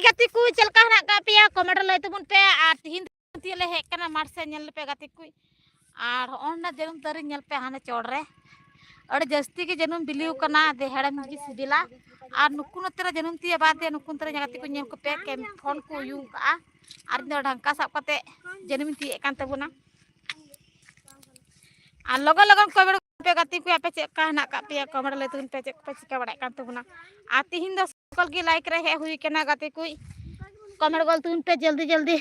गति को चलका हना का पे कमेंट लय तबुन पे आ तिहिन तिले हे कना माठ से नेल पे गति को और ओना जन्म दारी नेल पे हाने चोड़ रे अड़ जस्ती के जन्म बिलिउ कना दे हेड़म की सिबिला और नुकुन तेरा जन्म तिया बाद नुकुन तेरा गति को नेल को पे के फोन को यूं का और ढंका साब कते जन्म तिए कान तबुना आ लगन लगन कमेंट पे गति को पे चेक का हना का पे कमेंट लय तबुन पे चेक पे चिका बड़ा कान तबुना आ तिहिन द सकल की लाइक रे हे हुई केना गति को कमेंट गल तुन पे जल्दी जल्दी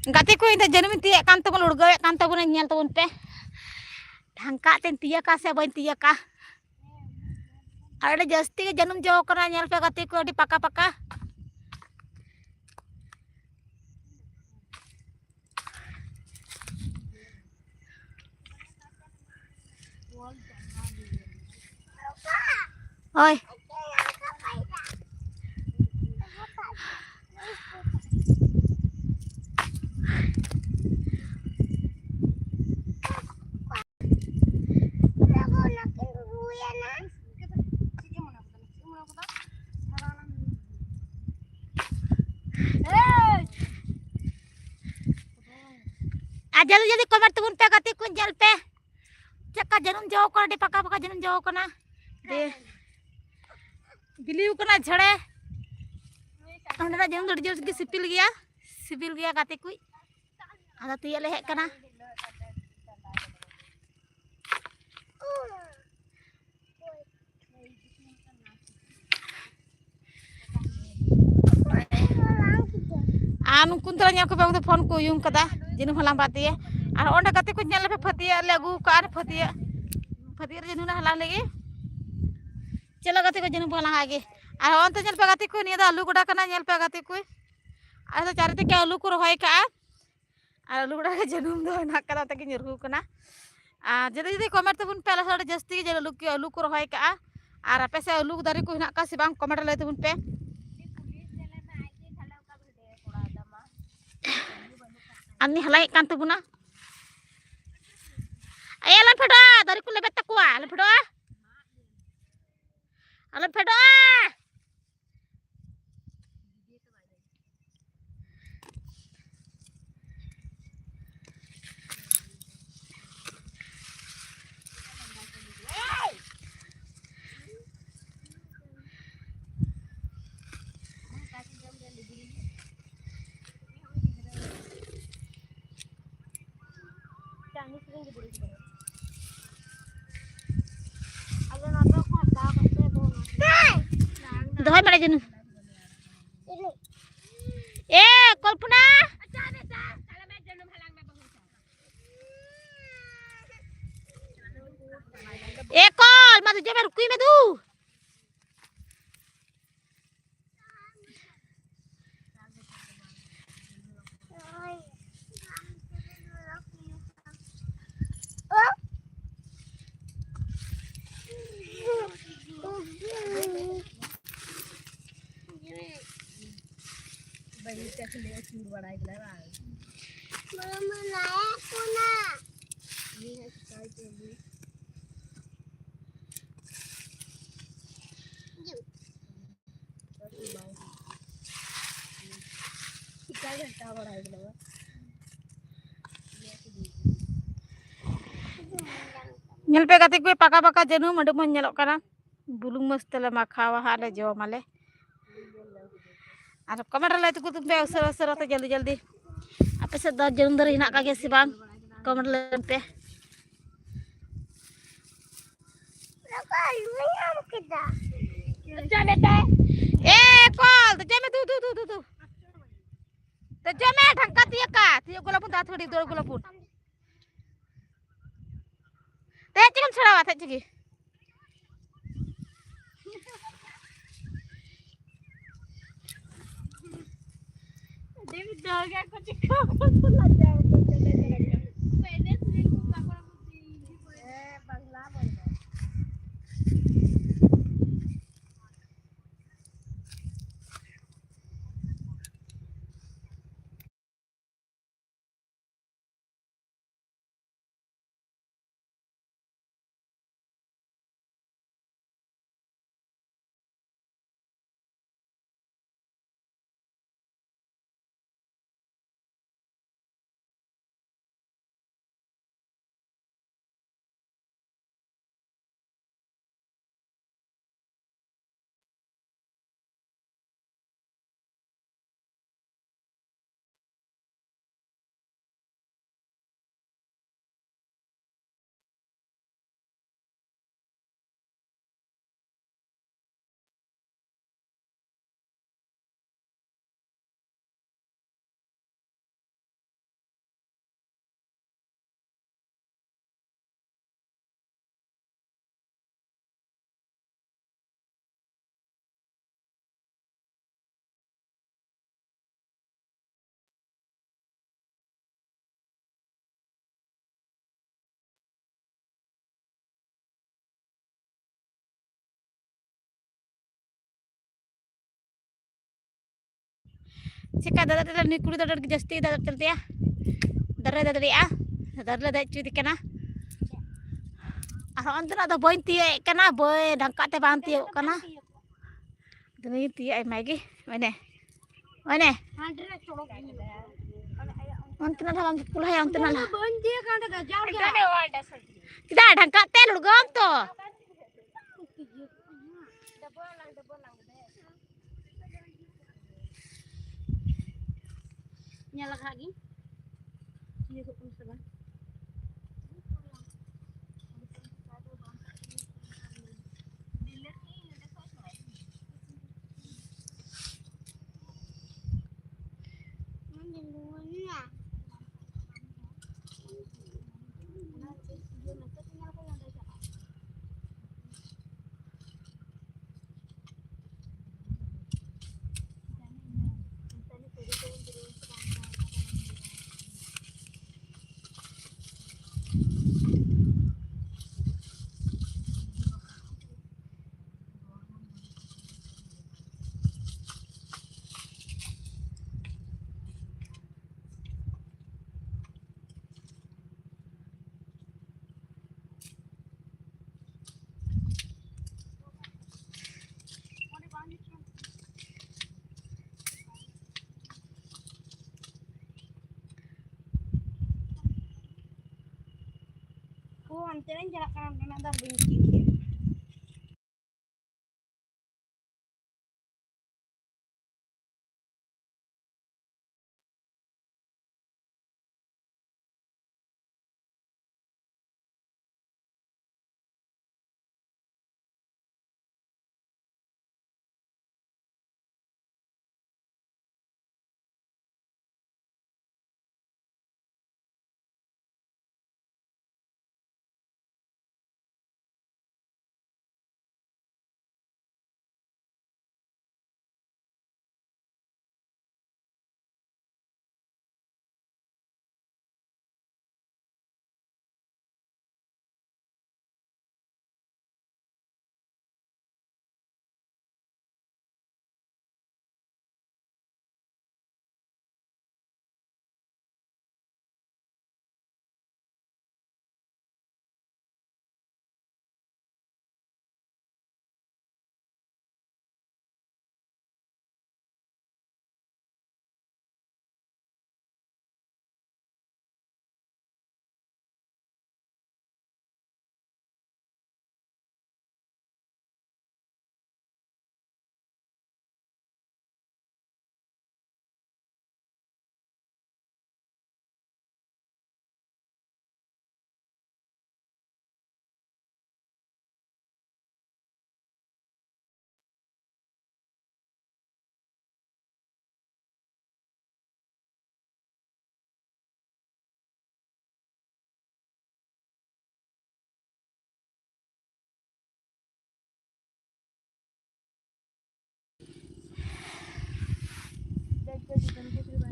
गति को इन जन्म तिया कान तबुन उड़गवे कान तबुन नेल तबुन पे ढंका तेन तिया का से बन तिया का अरे जस्ती के जन्म जो करा नेल पे गति को अडी पका पका ओए जल्दी जल्दी कमेंट तुन पे गति कुन जल पे चक्का जन्म जो कर दे पका पका जन्म जो कना दे बिलिउ कना झड़े अंडरा जन्म दड़ जोर की सिपिल गया गति कुई आदा तिया ले हे कना आनु कुंतरा न्या को पे फोन को यूं कदा जिनु हलाम बातिए और ओंडा गति को नेल पे फतिया ले अगु का फतिया जिनु ना हला लेगे चलो गति को जिनु बोला आगे और ओंते नेल पे गति को निया आलू गोडा कना नेल पे गति को और तो चारते के आलू को रोय का और आलू गोडा के जन्म दो ना कदा तक निरहु कना आ जदी जदी कमेंट तबुन पे आला जस्ती के आलू को रोय का और आपे से आलू दारी को हिना का से बांग कमेंट ले तबुन पे अन्नी हलाई कान तबुना अयला फेडो दारी को लेबे तकुआ अल फेडो दोहय मारे जनु ए कल्पना ए कल मा तुझे मैं रुकी में दू नेल पे गति को पका पका जनु मड मन नेलो कना बुलुंग मस्त ले माखावा हाले जो माले और कमेंट ले तो तुम पे उसर उसर तो जल्दी जल्दी आपे से द जन्म दर हिना का के से बांग कमेंट ले पे ए कॉल तो जमे तू तो जमे ढंका तिया गोलापुन ता थोड़ी दौड़ गोलापुन ते चिकन छड़ावा थे चिकी देवी दगा को चिका को लग जाए तो चले पहले से को का ए बंगला बोल Cika dadat ni kulit dadat jasti dadat tertia. Darat dadat ya. Dadat dadat cuci kena. Arang antara ada boy tiye kena boy dangkat te bang tiye kena. Dini tiye magi. Mana? Mana? Antara dalam pulah yang antara lah. Kita dangkat te lugam to. Nyala lagi. Ini kok pun antara jarak kanan dah bunyi.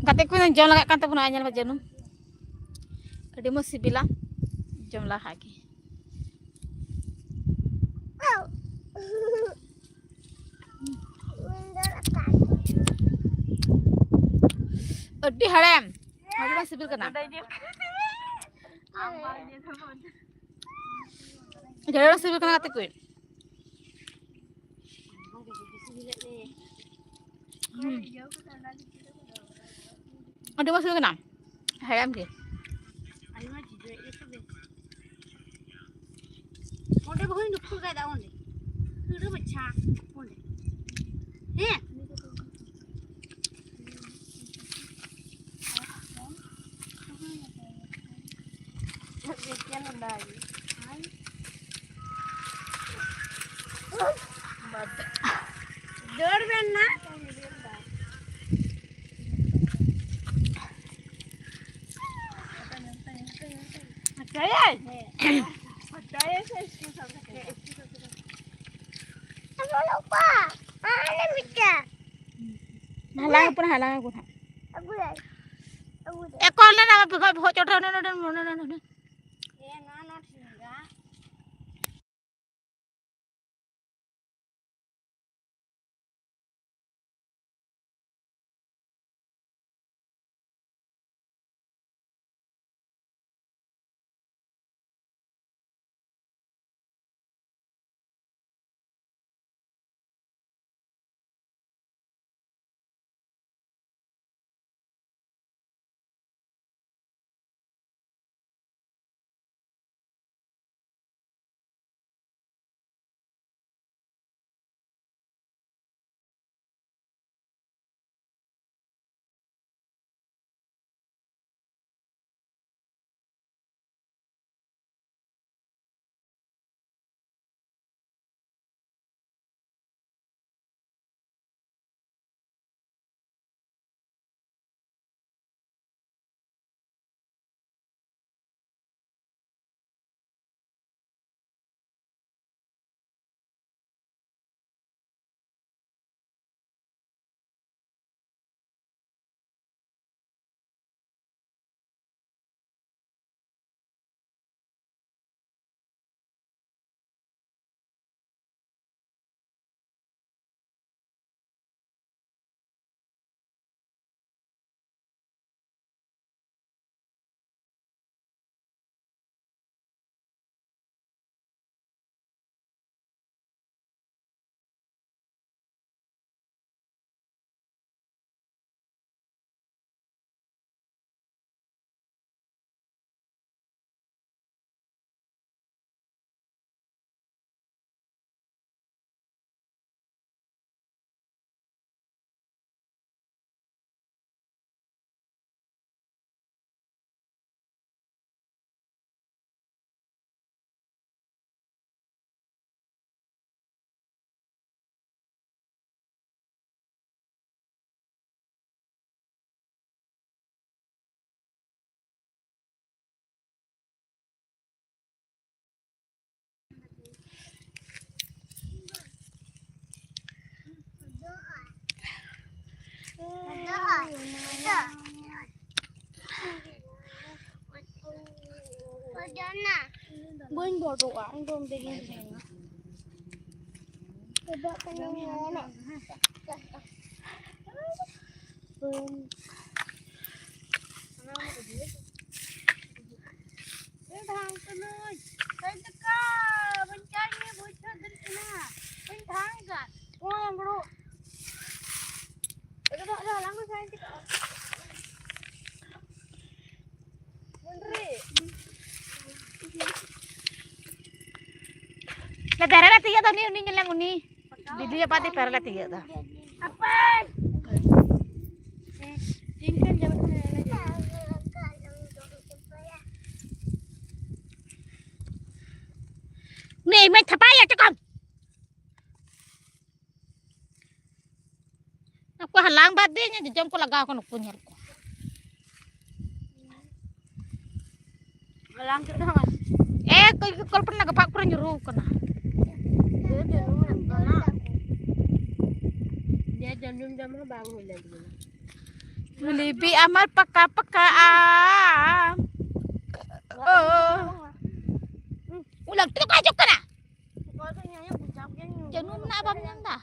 Kata ku nang jom lagak kan tapun anyal majanu. Kadi mo sibila jom lah lagi. Adi haram. Maju mas sibil kena. Jangan sibil kena kata ku. Adi mas sibil kena. Haram dia. Onde bagus ni full kaya dah onde. Sudah macam onde. Eh. Bikin lagi. Dor benna. Percaya? Percaya saya sih sampai. Apa lupa? Ada bicara. Halang pun halang aku. Aku dah. Ekor lah nama buka cotor no. Bên bộ đồ ăn gồm để đi này. Cái bộ cái này này. Bên thang cái nơi. Bên cái bên trái này bên trái bên kia. Bên thang cả. Ôi bro. Cái đó là lăng cái sai chứ. Le perala tiga dah ni uni nyelang uni. Didi apa di perala tiga dah. Apa? Tinggal jam Nih, main apa ya cakap? Aku halang badenya jam ko laga ko nukunyar ko. halang kita kan. Kau pernah kepak pernah nyuruh kena. Dia jam bangun lagi. Lebih amal peka-pekaan. Ulang tu kau cakap na? Jangan nak apa nyanda.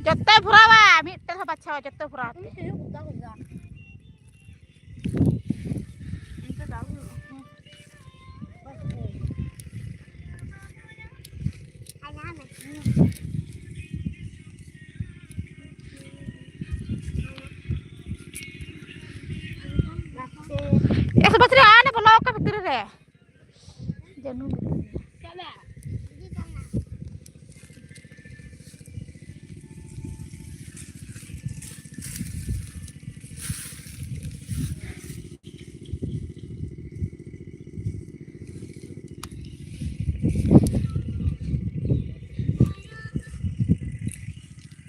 Jotte purawa, mitte sa bacha jotte purate. Sebab tu ana pelok ka betul re. Jangan.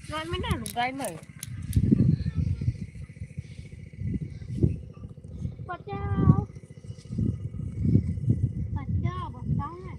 Nói mấy này một cái mày. Bắt chào. Bắt chào, bắt chào này.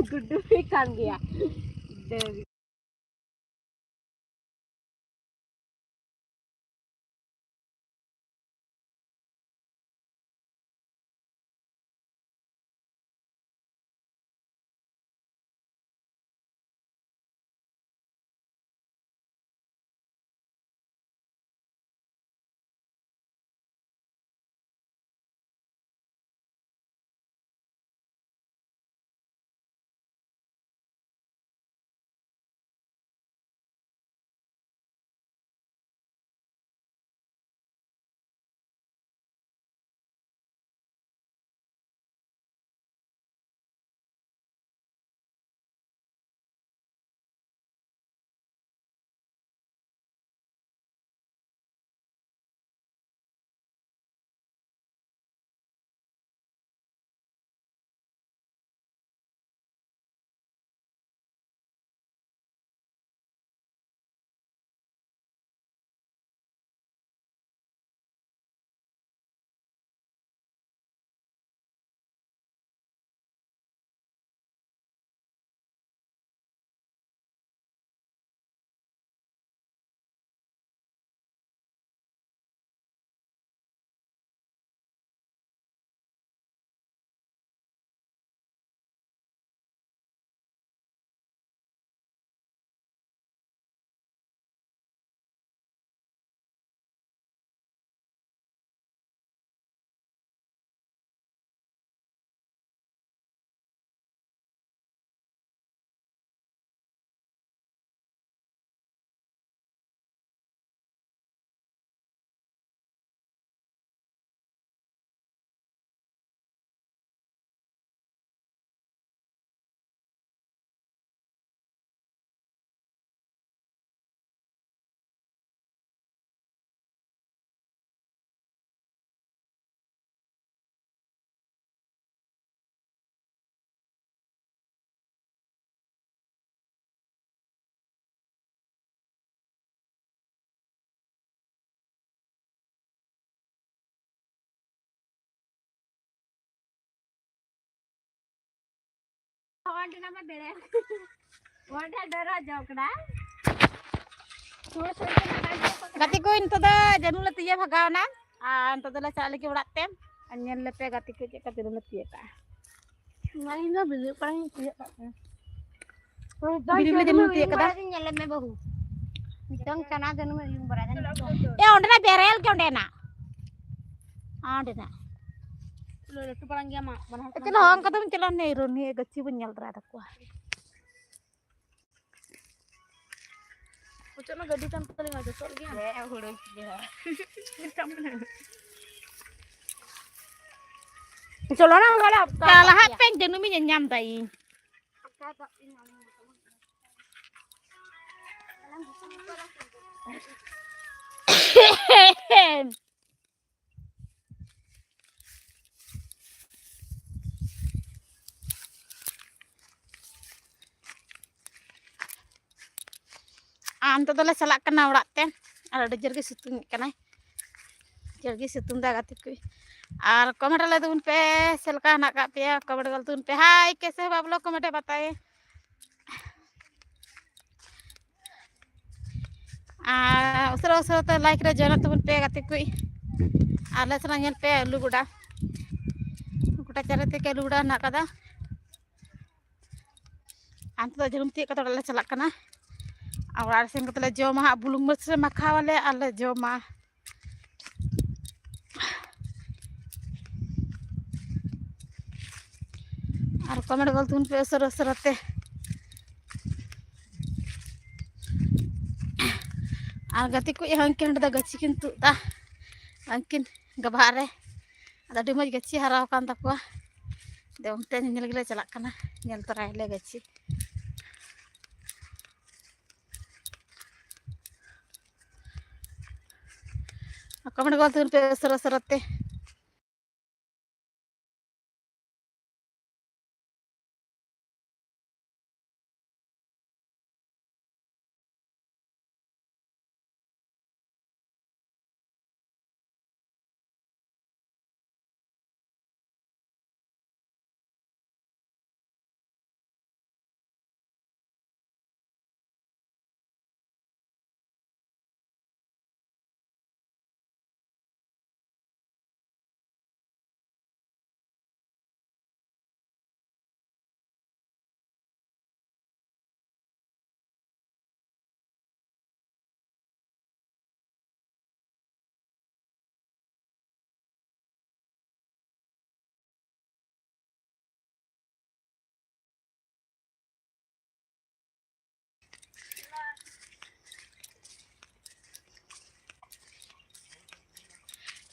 Gudu ikan dia. wanti nama bere. Wanti ada jokda. Gati ko into da janu la tiya bhagaw na. Into da la chale ke urat tem. Anyel le pe gati ko che ka tiru la tiya ka. Ngai na beli paling tiya ka. Bili le janu tiya ka da. Nyele me bahu. Mitang chana janu me yung baradan. Ya onde na berel ke onde na. Onde na. Lo itu paling dia mak. Chalo hang ka tum chalo ne ro ni gachi bu nyal ra da ko. Ucap na gadi tam paling aja sol gya. Ya hudu ya. Chalo na ngala. Kala ha pen janu mi nyam dai. Am to dole salak kena urat te. Ada jergi situng kena. Jergi situng da gati kui. और comment ले तुम पे सेलका ना का पे comment गल तुम पे हाय कैसे हो आप लोग कमेंट बताए उसरा उसरा तो लाइक रे जन तुम पे गति कोई आले सना ñel पे आलू गुड़ा गुड़ा चरते के आलू गुड़ा ना कदा अंत तो जरूम ती कतो ले चला कना और आर सेन कतले जोमा बुलुंग मरच रे मखावाले आले जोमा और कमेंट गल तुम पे सर सरते और गति को हंकिन दा गछि किंतु दा हंकिन गबारे अदा मज गछि हराव कान तकवा दे उनते नेल गिले चला कना नेल तराय ले गछि कमेंट गल तुम पे सर सरते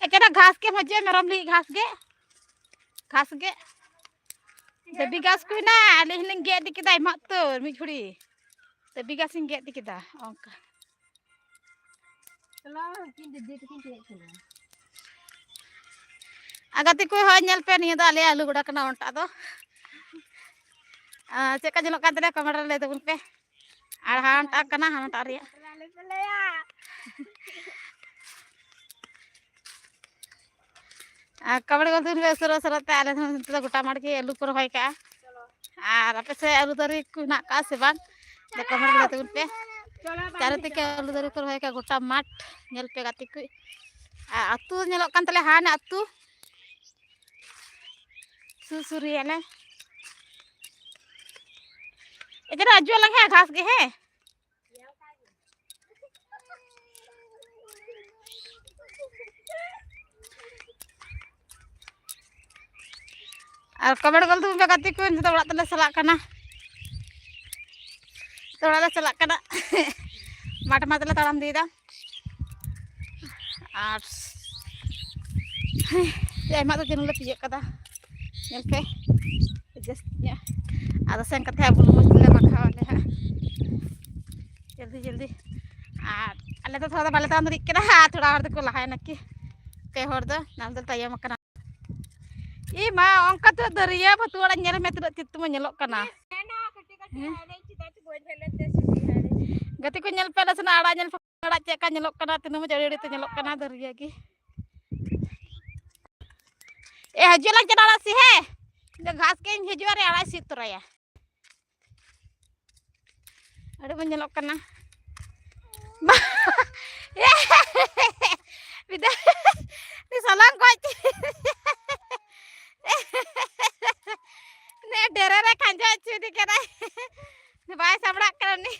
एकरा घास के मजे मेरम ली घास गे देबी घास को ना आले हिलिंग गे दिकिदा मा तो मी छुड़ी देबी घास गे दिकिदा ओंका चला किन दे किन ते चला आगति को हो नेल पे निया दा आले आलू गुड़ा कना ओंटा दो चेका जनो का तले कमेंट ले दबुन पे आर हांटा कना हांटा रिया कमेंट गल तुम पे सर सरते आले तो गोटा मार के आलू को रहोय का और आपे से आलू दरी को ना का से बाग दे कमेंट ले तुम पे चारते के आलू दरी को रहोय का गोटा माठ नेल पे गति को अतु नेलो कान तले हान अतु सुसुरियाले इधर अजू लंग है घास के है और कमेंट गल तुम पे गति को तो बड़ा तले सला कना तो बड़ा चला कना माठ मातले ताड़ाम दीदा और एमा तो जनुले पिए कदा नेल पे जस्ट या आदा सेन कथे बुल मछले मखावाले है जल्दी जल्दी और अले तो थोड़ा बाले ताम रिक कना थोड़ा और को लहाय नकी पे हर दो नाल दल तयम कना ई मा अंका तो दरिया भतुड़ा नेल में तुर चित्तम नेलोक कना गति को नेल पे लसना आड़ा नेल फड़ा चेका नेलोक कना तिनु में जड़ी तो नेलोक कना दरिया की ए हजला चढ़ा सी है घास के हजवा रे आड़ा सी तोराया Ada menyelok kena. Bida. Di salang kok. Ne derere kanja cu di kena. Ni bai sabrak kena ni.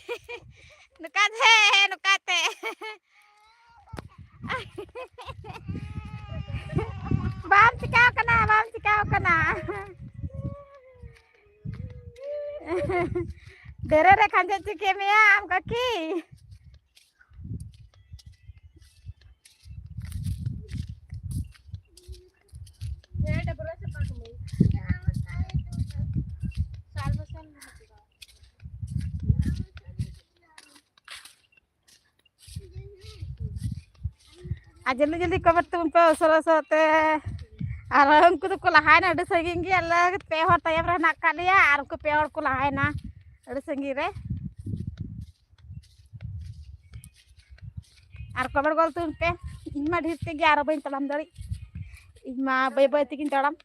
Nukate. Bam cikau kena. Derere kanja cu kemia am kaki. आज जल्दी कवर तुम पे सरसते और उनको तो कोलाहाय ना अड़ संगी अलग पेहर तयम रहना कालिया और उनको पेहर कोलाहाय ना अड़ संगी रे और कवर गोल तुम पे इमा ढीरते गया और बइन तड़म दड़ी इमा बय बय तिकिन तड़म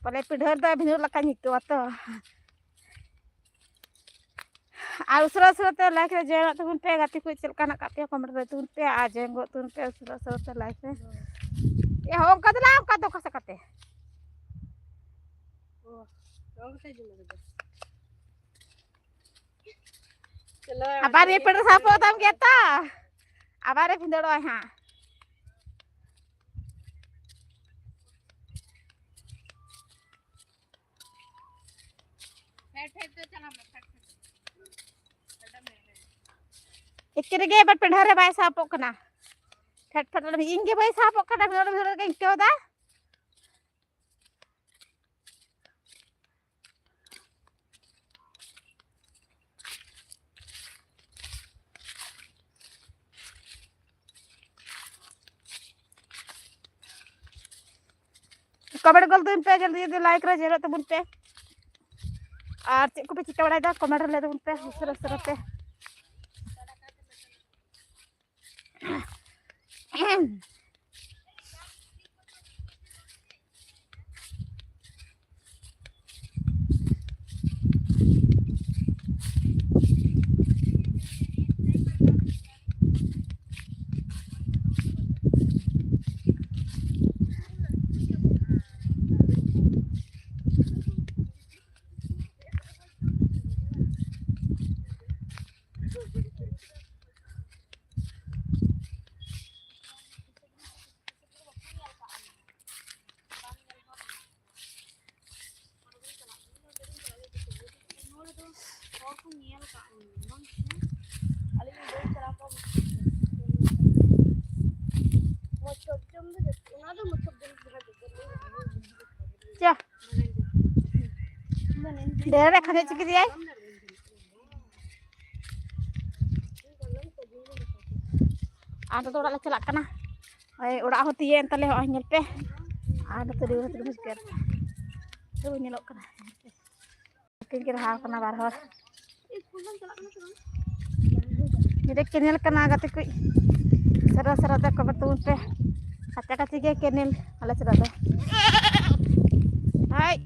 पले पिढर द भिनर लका निको तो और उसरते लाइक रे जेना तुम पे गाती को चल काना कापे कमेंट रे तुम पे आ जेंगो तुम पे उसरते लाइक रे ये हो कदला का तो कस कते ओ रोग से जुल चलो अबार ये पेड़ सापो तम गेता अबारे भिंदड़ो हां फेट तो चला फेट इकरेगे बट पेढ़रे बाय सापो कना फेट फेट इंगे बाय सापो कना नोड भीतर के इंकेदा कमेंट कर तुम पे जल्दी लाइक रे जेरो तुम पे और चेक को पे चिका बड़ा दा कमेंट ले तुम पे सरते चा डेरे खाने चिक दिया आटा तो उड़ा चला कना ओए उड़ा होती है तले हो नेल पे आटा तो दिवस कर तो नेलो कना किन के रहा कना बार हो ये केनेल कना गते कोई सरा तक कबर तुम पे कच्चा कच्ची के केनेल आला चला दे हाय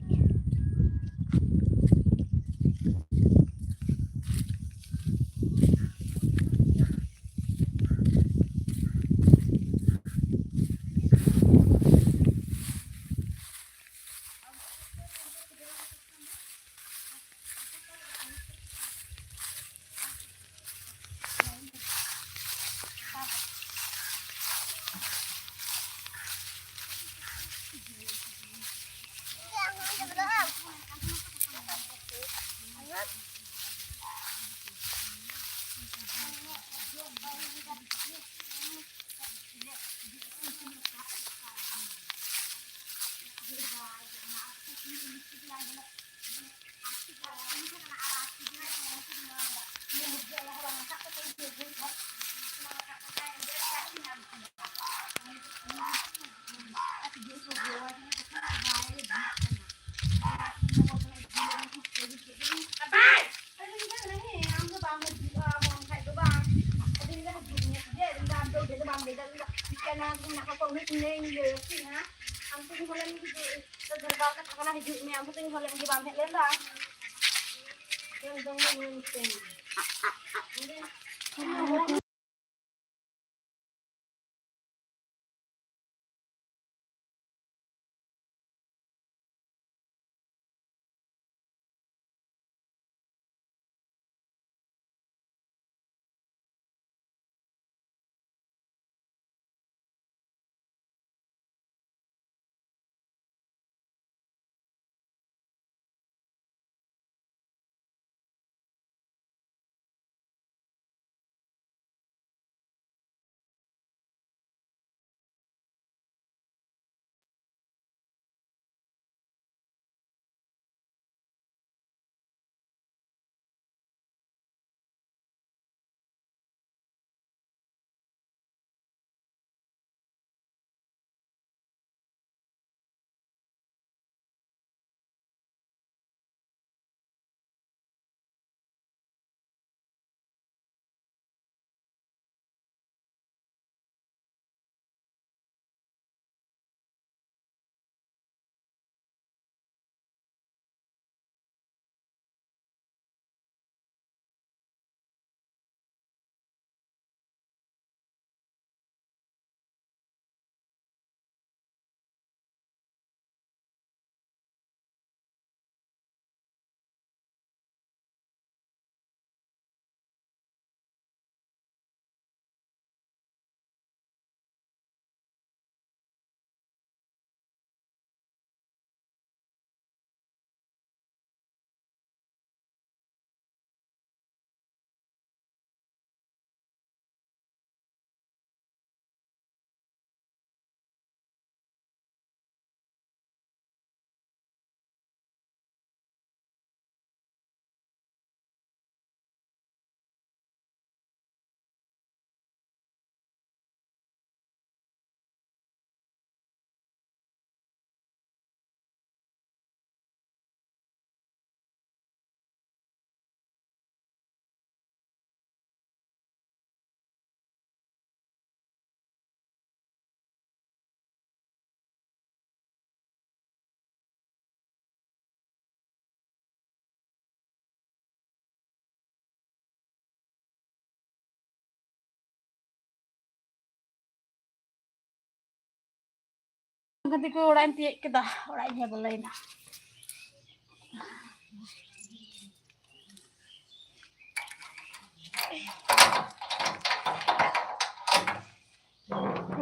Ganti ko orang tiak kita orangnya boleh nah.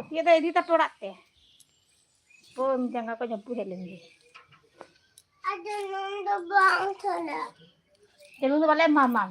Dia dah edit apa orang teh? Pun jangan kau nyapu heleng. Ada nunda bang sana. Jadi tu boleh mama.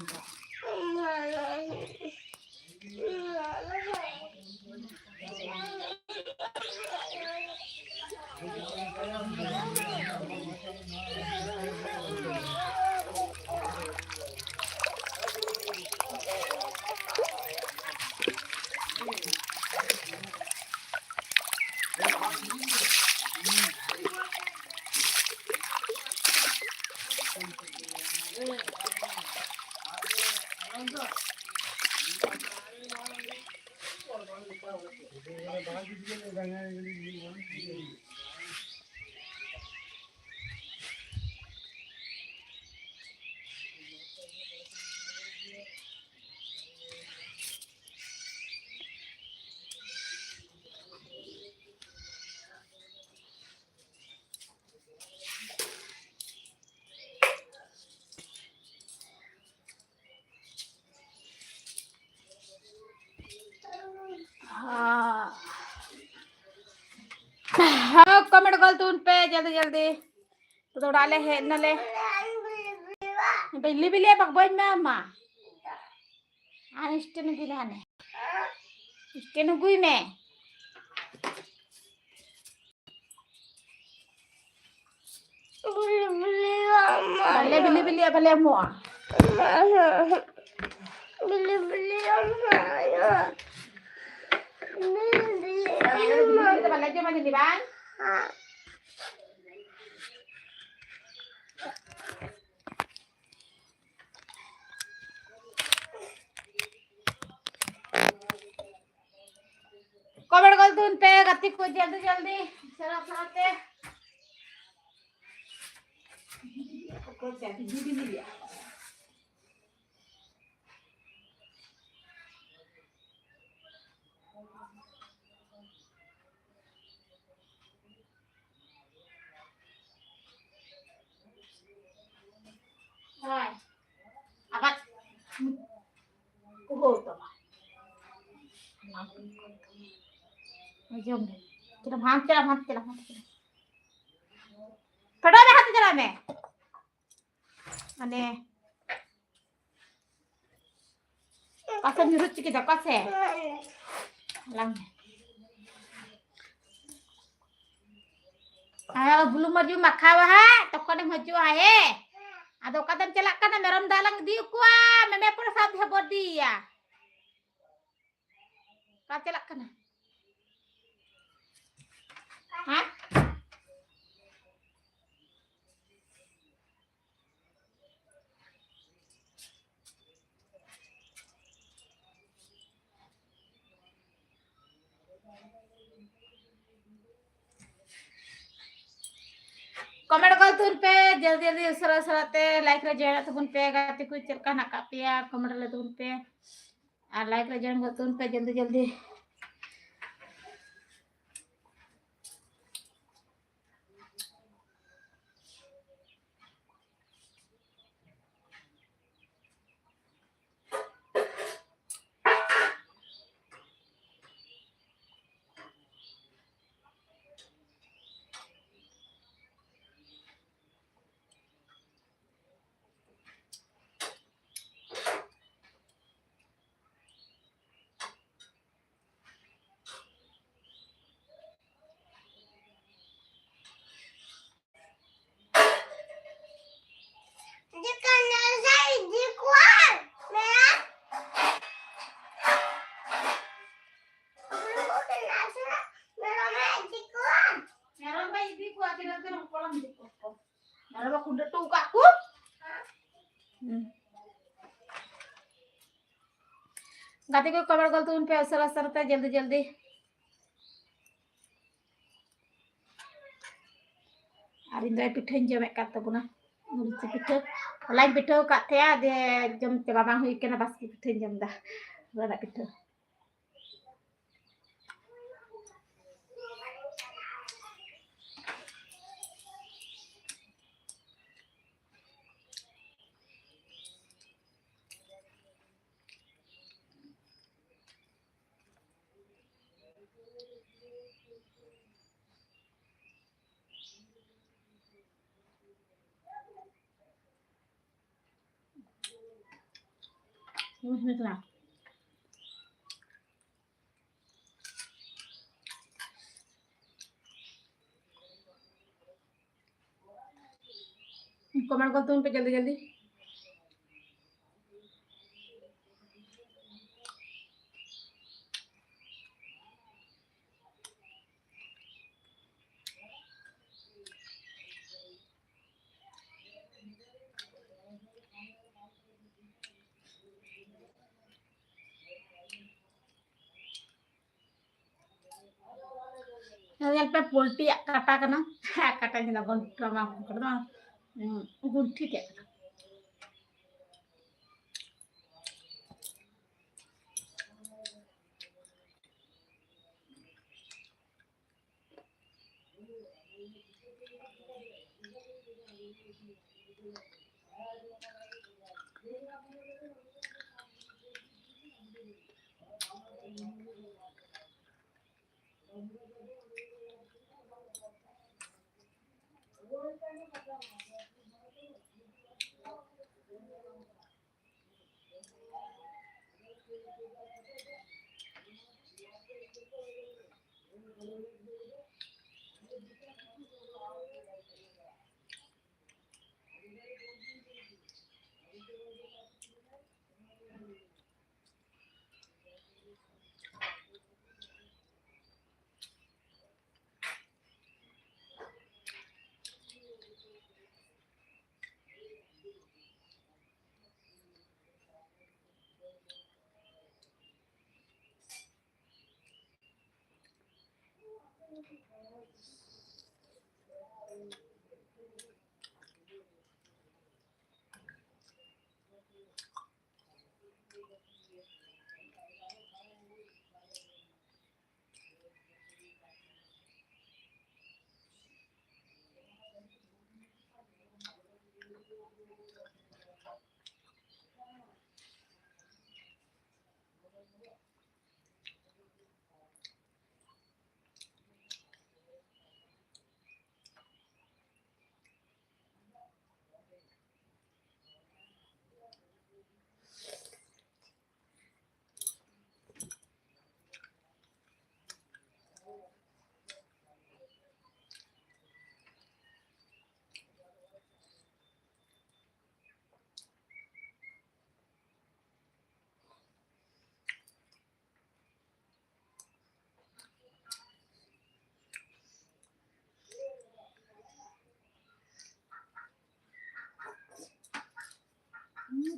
हाँ कमेंट कर तू उन पे जल्दी जल्दी तो डाले है न ले बिल्ली बिल्ली पकबोज में अम्मा आन स्टेन गिलाने स्टेन गुई में बिल्ली बिल्ली बिल्ली भले मुआ बिल्ली बिल्ली अम्मा kita balik aja macam ni bang. Comment कर दूं पे गति को जल्दी जल्दी चलो खाते को जल्दी भी लिया Kuho to. Jom. Kita भांग चला. थोड़ा में हाथ चला में. माने कसे nyurut kita kase. Lang. Ayo belum maju makawa ha. Toko ne maju ae. Ado kadang celak kan meram dalang di kuah. Meme pun saat body ya. Ka celak kan. Hah? Comment कर तुन पे जल्दी जल्दी सरल सरते like रे join तुन पे गाते कुछ चलका ना कापिया कमेंट ले तुन पे और लाइक रे जॉइन कर तुन पे जल्दी जल्दी गाते को कमेंट कर तुन पे सरल सरते जल्दी जल्दी और इंद्र पिठन जमे काट तबना मुर्ची पिठ लाइन पिठ काटे दे जम चबा बांग हुई केना बास्की पिठन जमदा रदा पिठ Nah, कमेंट कर तुम पे जल्दी जल्दी Yang pe poultry kata kana kata jina gon drama kana gunti ke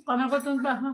Kami ko itong baha.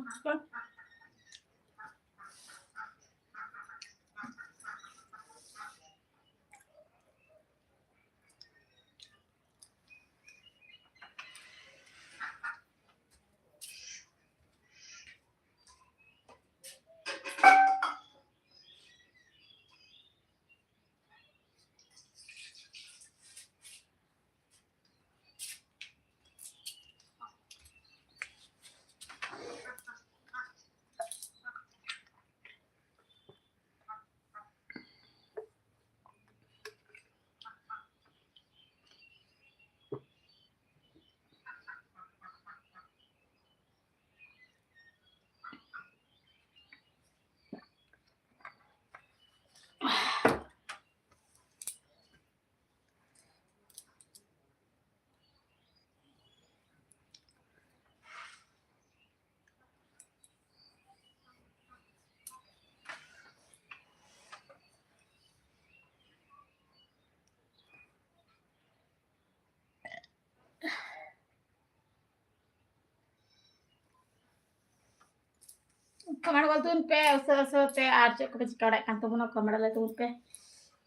Kamar ko itong pe. Usa pe. Archo ko pa chikaw kanto mo na kamar la itong pe.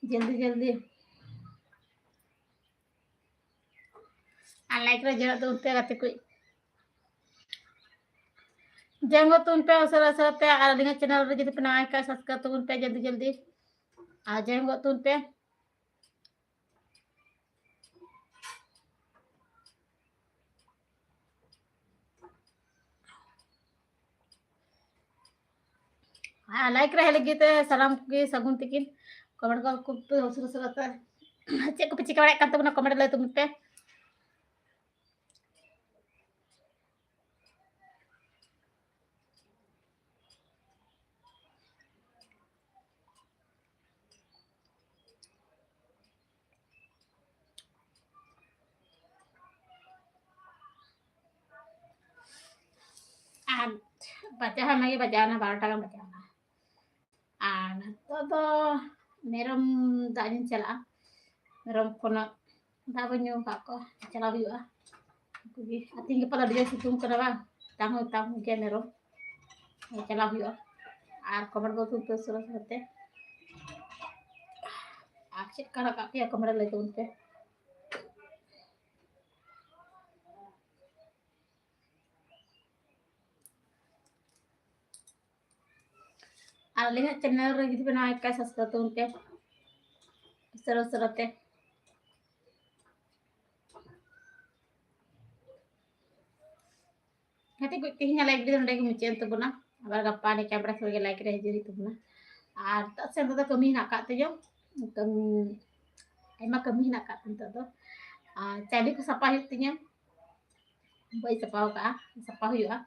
Jaldi jaldi. Like ra jara itong pe kate ko. Jango तुम पे उसा पे आलिंगा channel रे जदि पे का subscribe तुम पे जल्दी जल्दी आ jango तुम पे लाइक रहे लगी ते सलाम की सगुन तिकिन कमेंट को उसा पे चे को पिची का kanto mo na कमेंट ले तुम पे and baca hame bajana 12 টাকা bajana আর তো merom dañin chala merom kono da banyu ka ko chala biwa kugi ating pala dia situng kana ba tango ke merom chala biwa আর comment বলতে তো শুরু করতে আচ্ছা কারা কাপিয়া কমেন্ট লাইতে উনতে আর লিখা চ্যানেল রে যদি না একটা সাবস্ক্রাইব করতে উনতে শুরু শুরুতে Nanti gue tinggal like dia udah kemician tuh buna, abar gapa nih kamera sebagai like deh jadi tuh buna. Tak sen tuh kami nak kat tuh jom, emang kami nak kat tuh. Jadi ke sapa hitinya, boy sapa ka, sapa hu ya.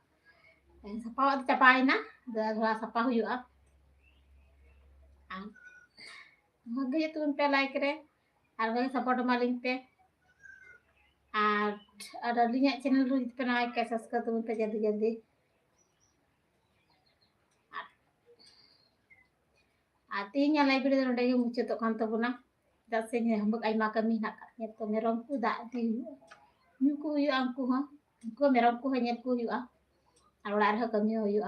Sapa ada capai na, dah sapa hu ya. Magaya tuh pe like deh, harga support maling pe. Ada linknya channel lu itu pernah kayak subscribe tuh pe jadi. Artinya like video udah yang muncul tuh kantor buna. Dasenya hambuk ay kami nak nyeto meron ku da di nyuku yu angku ha ko meron ku hanya ku yu ora ha kami yu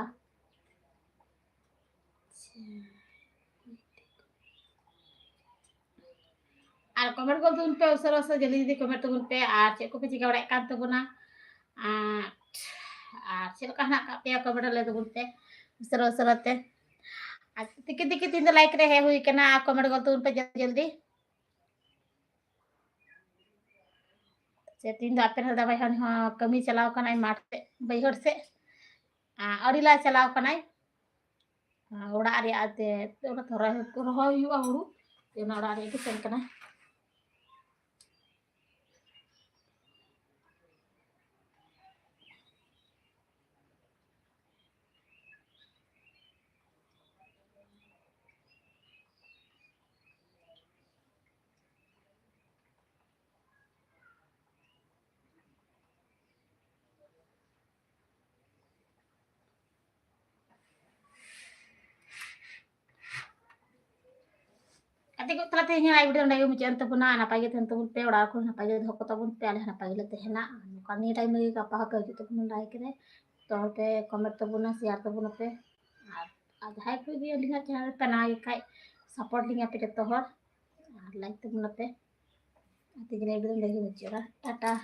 আর comment করতে উনপে সরস জলদি জলদি comment উনপে আর check को चिका बड़ा kan tabuna আর check का ना पे comment ले उनपे सरस सरते আর टिके टिके 3 लाइक रहे हुई कना कमेंट करते उनपे जल्दी जल्दी तीन दापे हदा भाई हन कमी चलाव कनाय माठ से बैहर से अड़ीला चलाव कनाय ओड़ा रे आते ओड़ा थोड़ा रहो हुआ हुरु तेना ओड़ा रे के सेन कना Ate ko tala tehnya ay video ndai mucian tabuna napay gitu tabun pe oड़ा ko napay gitu ko tabun pe ale napay gitu tehna kani time lagi ka pa ka gitu pun ndai kene तो पे comment तबना share तबना पे और जहाँ को भी अलिंगा channel पे ना खाई सपोर्ट लिंगा पे जो लाइक तबना पे तीन एकदम देखिए मुझे टाटा।